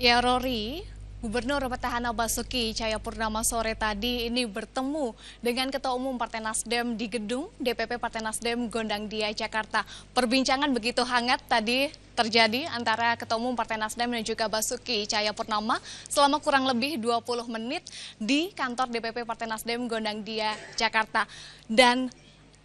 Ya Rory, Gubernur Petahana Basuki Cahayapurnama sore tadi ini bertemu dengan Ketua Umum Partai Nasdem di gedung DPP Partai Nasdem Gondang Dia, Jakarta. Perbincangan begitu hangat tadi terjadi antara Ketua Umum Partai Nasdem dan juga Basuki Cahayapurnama selama kurang lebih 20 menit di kantor DPP Partai Nasdem Gondang Dia, Jakarta. Dan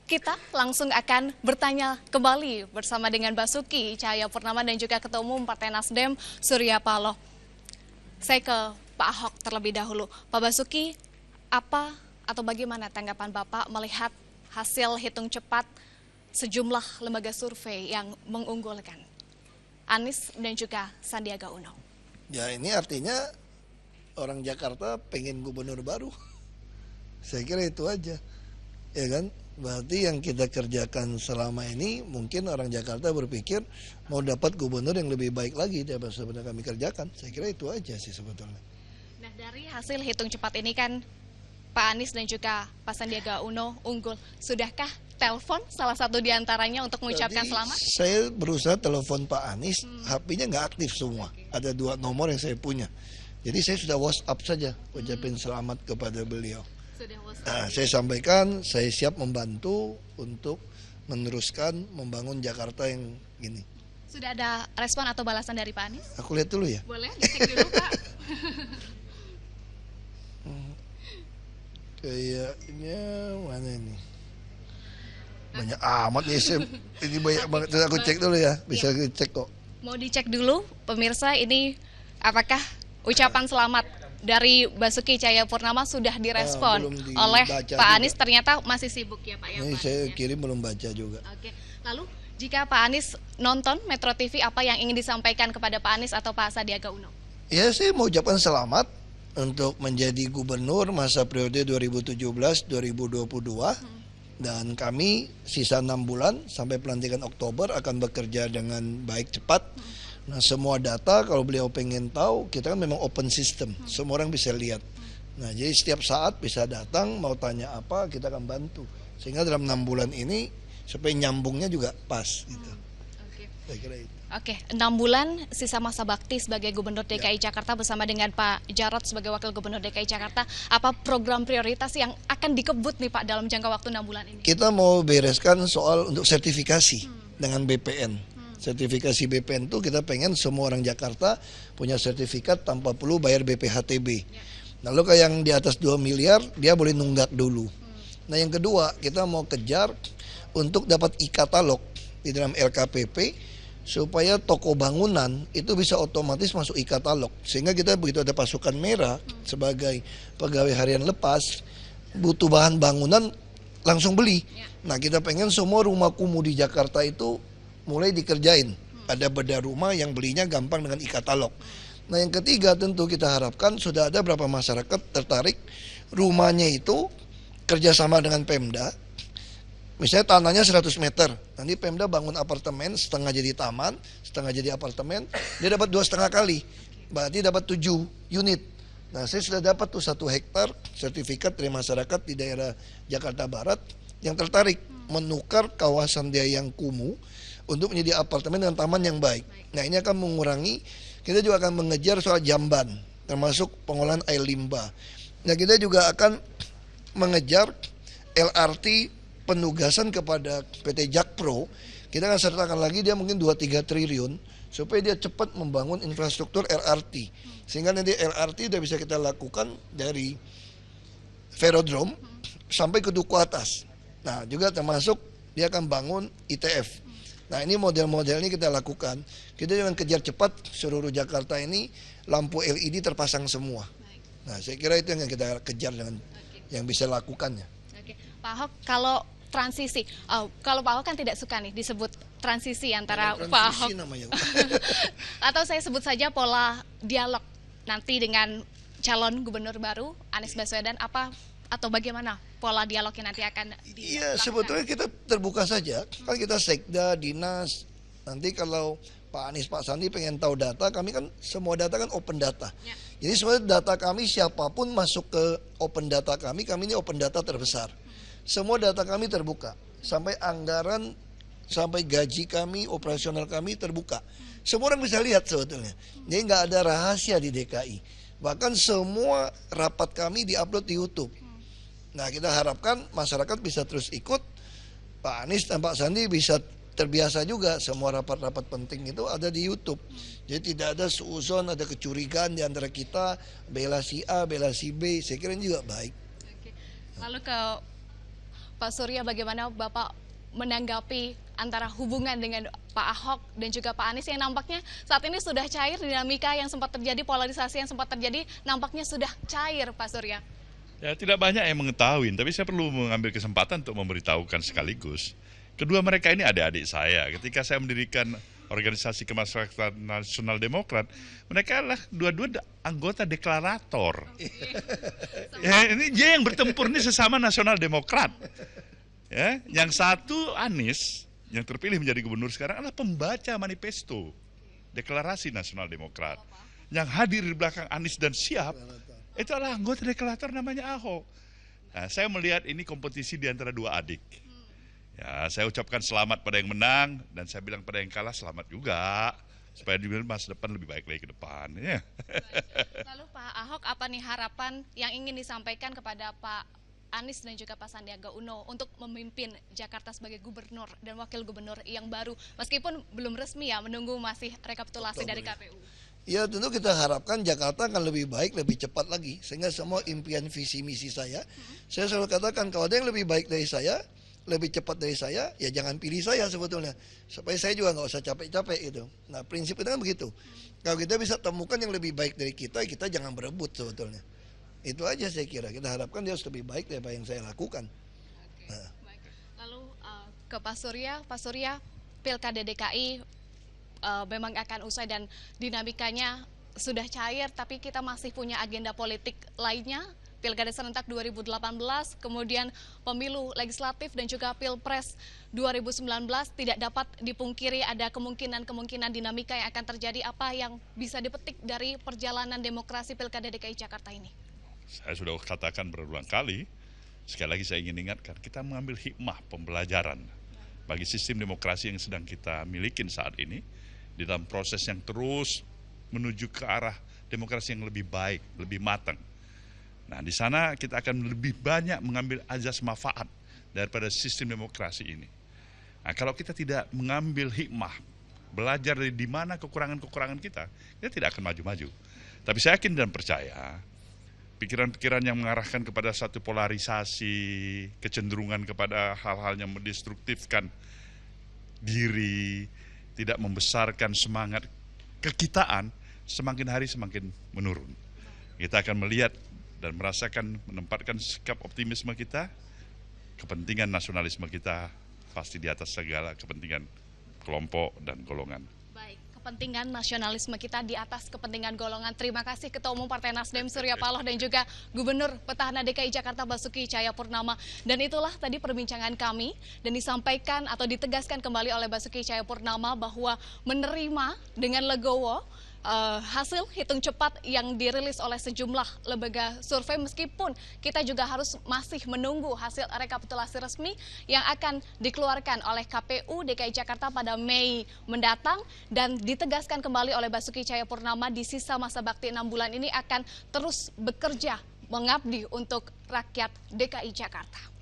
kita langsung akan bertanya kembali bersama dengan Basuki Cahayapurnama dan juga Ketua Umum Partai Nasdem Surya Paloh. Saya ke Pak Ahok terlebih dahulu. Pak Basuki, apa atau bagaimana tanggapan Bapak melihat hasil hitung cepat sejumlah lembaga survei yang mengunggulkan Anies dan juga Sandiaga Uno? Ya ini artinya orang Jakarta pengen gubernur baru. Saya kira itu aja. Ya kan? Berarti yang kita kerjakan selama ini mungkin orang Jakarta berpikir mau dapat gubernur yang lebih baik lagi daripada sebenarnya kami kerjakan. Saya kira itu aja sih sebetulnya. Nah, dari hasil hitung cepat ini kan Pak Anies dan juga Pak Sandiaga Uno unggul. Sudahkah telepon salah satu di antaranya untuk mengucapkan selamat? Saya berusaha telepon Pak Anies, HP-nya nggak aktif semua. Ada 2 nomor yang saya punya. Jadi saya sudah WhatsApp saja ucapin selamat kepada beliau. Nah, saya sampaikan saya siap membantu untuk meneruskan membangun Jakarta yang gini. Sudah ada respon atau balasan dari Pak Anies? Aku lihat dulu ya. Boleh dicek dulu Pak. Kayaknya mana ini? Banyak amat ya, ini banyak banget. Aku cek dulu ya, bisa dicek kok. Mau dicek dulu pemirsa, ini apakah ucapan selamat dari Basuki Cahayapurnama sudah direspon oleh Pak Anies? Ternyata masih sibuk ya Pak ya. Ini saya kirim belum baca juga. Oke. Lalu jika Pak Anies nonton Metro TV, apa yang ingin disampaikan kepada Pak Anies atau Pak Sandiaga Uno? Ya saya mau ucapkan selamat untuk menjadi gubernur masa periode 2017-2022. Dan kami sisa 6 bulan sampai pelantikan Oktober akan bekerja dengan baik cepat. Nah semua data kalau beliau pengen tahu, kita kan memang open system, semua orang bisa lihat. Nah jadi setiap saat bisa datang, mau tanya apa kita akan bantu. Sehingga dalam 6 bulan ini supaya nyambungnya juga pas gitu. Saya kira itu. Oke, 6 bulan sisa masa bakti sebagai Gubernur DKI Jakarta bersama dengan Pak Jarod sebagai Wakil Gubernur DKI Jakarta. Apa program prioritas yang akan dikebut nih Pak dalam jangka waktu 6 bulan ini? Kita mau bereskan soal untuk sertifikasi dengan BPN. Sertifikasi BPN itu kita pengen semua orang Jakarta punya sertifikat tanpa perlu bayar BPHTB. Lalu kalau yang di atas 2 miliar dia boleh nunggak dulu. Nah yang kedua kita mau kejar untuk dapat e-katalog di dalam LKPP supaya toko bangunan itu bisa otomatis masuk e-katalog. Sehingga kita begitu ada pasukan merah sebagai pegawai harian lepas butuh bahan bangunan langsung beli. Nah kita pengen semua rumah kumuh di Jakarta itu mulai dikerjain. Ada bedah rumah yang belinya gampang dengan e-katalog. Nah yang ketiga tentu kita harapkan sudah ada berapa masyarakat tertarik rumahnya itu kerjasama dengan Pemda. Misalnya tanahnya 100 meter, nanti Pemda bangun apartemen, setengah jadi taman, setengah jadi apartemen, dia dapat 2,5 kali, berarti dapat 7 unit. Nah saya sudah dapat tuh 1 hektar sertifikat dari masyarakat di daerah Jakarta Barat yang tertarik menukar kawasan dia yang kumuh untuk menjadi apartemen dengan taman yang baik. Nah ini akan mengurangi, kita juga akan mengejar soal jamban, termasuk pengolahan air limbah. Nah kita juga akan mengejar LRT penugasan kepada PT Jakpro. Kita akan sertakan lagi dia mungkin 2-3 triliun supaya dia cepat membangun infrastruktur LRT. Sehingga nanti LRT sudah bisa kita lakukan dari Velodrome sampai ke Duku Atas. Nah juga termasuk dia akan bangun ITF. Nah ini model-model ini kita lakukan. Kita jangan kejar cepat seluruh Jakarta ini lampu LED terpasang semua. Nah saya kira itu yang kita kejar dengan yang bisa lakukannya. Oke. Pak Ahok, kalau transisi, kalau Pak Ahok kan tidak suka nih disebut transisi antara Pak Ahok namanya. atau saya sebut saja pola dialog nanti dengan calon gubernur baru Anies Baswedan, apa atau bagaimana pola dialognya nanti akan Iya sebetulnya kita terbuka saja. Kan kita sekda, dinas. Nanti kalau Pak Anies, Pak Sandi pengen tahu data, kami kan semua data kan open data. Jadi semua data kami siapapun masuk ke open data kami ini open data terbesar. Semua data kami terbuka. Sampai anggaran sampai gaji kami, operasional kami terbuka. Semua orang bisa lihat sebetulnya. Jadi nggak ada rahasia di DKI. Bahkan semua rapat kami diupload di YouTube. Nah, kita harapkan masyarakat bisa terus ikut. Pak Anies dan Pak Sandi bisa terbiasa juga, semua rapat-rapat penting itu ada di YouTube. Jadi tidak ada suuzon, ada kecurigaan di antara kita, bela si A, bela si B. Saya kira ini juga baik. Lalu ke Pak Surya, bagaimana Bapak menanggapi antara hubungan dengan Pak Ahok dan juga Pak Anies yang nampaknya saat ini sudah cair, dinamika yang sempat terjadi, polarisasi yang sempat terjadi nampaknya sudah cair, Pak Surya? Ya, tidak banyak yang mengetahui, tapi saya perlu mengambil kesempatan untuk memberitahukan sekaligus. Kedua mereka ini adik-adik saya. Ketika saya mendirikan organisasi kemasyarakatan Nasional Demokrat, mereka adalah dua-dua anggota deklarator. Ya, ini dia yang bertempur ini sesama Nasional Demokrat. Ya, yang satu Anies, yang terpilih menjadi gubernur sekarang adalah pembaca manifesto deklarasi Nasional Demokrat. Yang hadir di belakang Anies dan siap, itu adalah anggota deklarator namanya Ahok. Nah, saya melihat ini kompetisi di antara dua adik. Ya, saya ucapkan selamat pada yang menang dan saya bilang pada yang kalah selamat juga supaya di masa depan lebih baik lagi ke depan. Ya. Lalu Pak Ahok, apa nih harapan yang ingin disampaikan kepada Pak Anies dan juga Pak Sandiaga Uno untuk memimpin Jakarta sebagai gubernur dan wakil gubernur yang baru, meskipun belum resmi ya, menunggu masih rekapitulasi dari KPU? Ya, tentu kita harapkan Jakarta akan lebih baik, lebih cepat lagi. Sehingga semua impian visi misi saya selalu katakan kalau ada yang lebih baik dari saya, lebih cepat dari saya, ya jangan pilih saya sebetulnya. Supaya saya juga nggak usah capek-capek gitu. Nah, prinsip itu kan begitu. Kalau kita bisa temukan yang lebih baik dari kita jangan berebut sebetulnya. Itu aja saya kira. Kita harapkan dia harus lebih baik daripada yang saya lakukan. Nah. Lalu ke Pak Surya, Pilkada DKI memang akan usai dan dinamikanya sudah cair, tapi kita masih punya agenda politik lainnya, Pilkada serentak 2018, kemudian pemilu legislatif dan juga Pilpres 2019. Tidak dapat dipungkiri ada kemungkinan dinamika yang akan terjadi. Apa yang bisa dipetik dari perjalanan demokrasi Pilkada DKI Jakarta ini? Saya sudah katakan berulang kali, sekali lagi saya ingin ingatkan, kita mengambil hikmah pembelajaran bagi sistem demokrasi yang sedang kita miliki saat ini, di dalam proses yang terus menuju ke arah demokrasi yang lebih baik, lebih matang. Nah, di sana kita akan lebih banyak mengambil azas manfaat daripada sistem demokrasi ini. Nah, kalau kita tidak mengambil hikmah, belajar dari di mana kekurangan-kekurangan kita tidak akan maju-maju. Tapi saya yakin dan percaya, pikiran-pikiran yang mengarahkan kepada satu polarisasi, kecenderungan kepada hal-hal yang mendestruktifkan diri, tidak membesarkan semangat kekitaan, semakin hari semakin menurun. Kita akan melihat dan merasakan, menempatkan sikap optimisme kita, kepentingan nasionalisme kita pasti di atas segala kepentingan kelompok dan golongan. Baik, kepentingan nasionalisme kita di atas kepentingan golongan. Terima kasih Ketua Umum Partai Nasdem Surya Paloh dan juga Gubernur Petahana DKI Jakarta Basuki Cahayapurnama. Dan itulah tadi perbincangan kami dan disampaikan atau ditegaskan kembali oleh Basuki Cahayapurnama bahwa menerima dengan legowo hasil hitung cepat yang dirilis oleh sejumlah lembaga survei, meskipun kita juga harus masih menunggu hasil rekapitulasi resmi yang akan dikeluarkan oleh KPU DKI Jakarta pada Mei mendatang. Dan ditegaskan kembali oleh Basuki Cahayapurnama, di sisa masa bakti 6 bulan ini akan terus bekerja mengabdi untuk rakyat DKI Jakarta.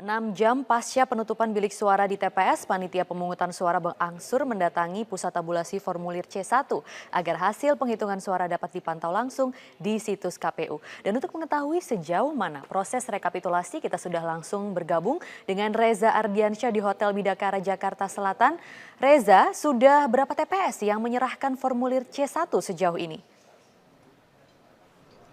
6 jam pasca penutupan bilik suara di TPS, panitia pemungutan suara berangsur mendatangi pusat tabulasi formulir C1 agar hasil penghitungan suara dapat dipantau langsung di situs KPU. Dan untuk mengetahui sejauh mana proses rekapitulasi, kita sudah langsung bergabung dengan Reza Ardiansyah di Hotel Bidakara, Jakarta Selatan. Reza, sudah berapa TPS yang menyerahkan formulir C1 sejauh ini?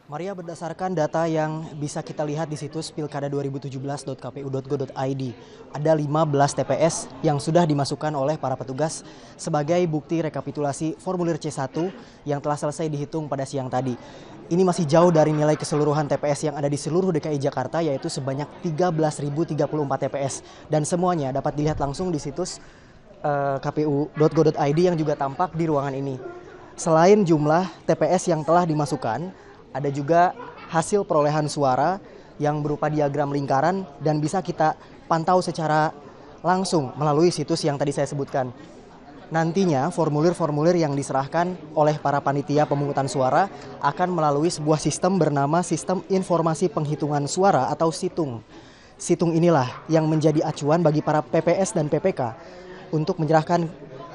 Maria, berdasarkan data yang bisa kita lihat di situs pilkada2017.kpu.go.id, ada 15 TPS yang sudah dimasukkan oleh para petugas sebagai bukti rekapitulasi formulir C1 yang telah selesai dihitung pada siang tadi. Ini masih jauh dari nilai keseluruhan TPS yang ada di seluruh DKI Jakarta, yaitu sebanyak 13.034 TPS. Dan semuanya dapat dilihat langsung di situs kpu.go.id yang juga tampak di ruangan ini. Selain jumlah TPS yang telah dimasukkan, ada juga hasil perolehan suara yang berupa diagram lingkaran dan bisa kita pantau secara langsung melalui situs yang tadi saya sebutkan. Nantinya formulir-formulir yang diserahkan oleh para panitia pemungutan suara akan melalui sebuah sistem bernama Sistem Informasi Penghitungan Suara atau SITUNG. SITUNG inilah yang menjadi acuan bagi para PPS dan PPK untuk menyerahkan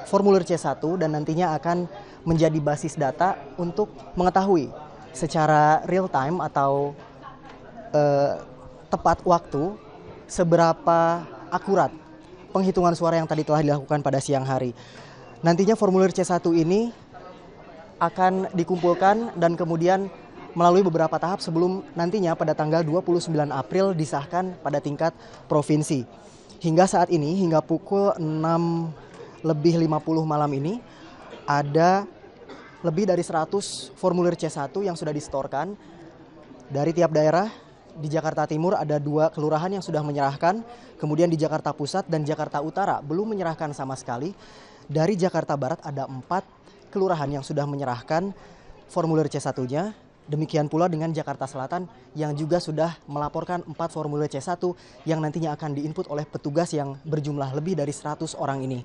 formulir C1 dan nantinya akan menjadi basis data untuk mengetahui secara real time atau tepat waktu seberapa akurat penghitungan suara yang tadi telah dilakukan pada siang hari. Nantinya formulir C1 ini akan dikumpulkan dan kemudian melalui beberapa tahap sebelum nantinya pada tanggal 29 April disahkan pada tingkat provinsi. Hingga saat ini, hingga pukul 6:50 malam ini, ada lebih dari 100 formulir C1 yang sudah distorkan dari tiap daerah. Di Jakarta Timur ada 2 kelurahan yang sudah menyerahkan, kemudian di Jakarta Pusat dan Jakarta Utara belum menyerahkan sama sekali. Dari Jakarta Barat ada 4 kelurahan yang sudah menyerahkan formulir C1-nya. Demikian pula dengan Jakarta Selatan yang juga sudah melaporkan 4 formulir C1 yang nantinya akan diinput oleh petugas yang berjumlah lebih dari 100 orang ini.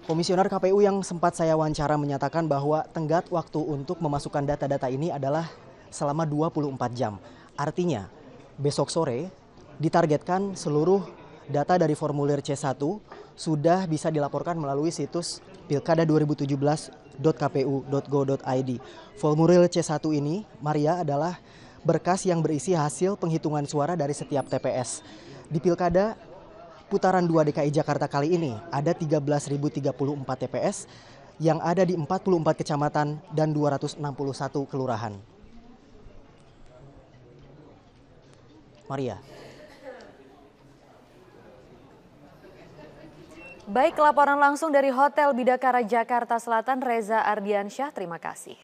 Komisioner KPU yang sempat saya wawancara menyatakan bahwa tenggat waktu untuk memasukkan data-data ini adalah selama 24 jam. Artinya besok sore ditargetkan seluruh data dari formulir C1 sudah bisa dilaporkan melalui situs pilkada2017.kpu.go.id. Formulir C1 ini, Maria, adalah berkas yang berisi hasil penghitungan suara dari setiap TPS. Di Pilkada Putaran 2 DKI Jakarta kali ini ada 13.034 TPS yang ada di 44 kecamatan dan 261 kelurahan. Maria. Baik, laporan langsung dari Hotel Bidakara Jakarta Selatan, Reza Ardiansyah, terima kasih.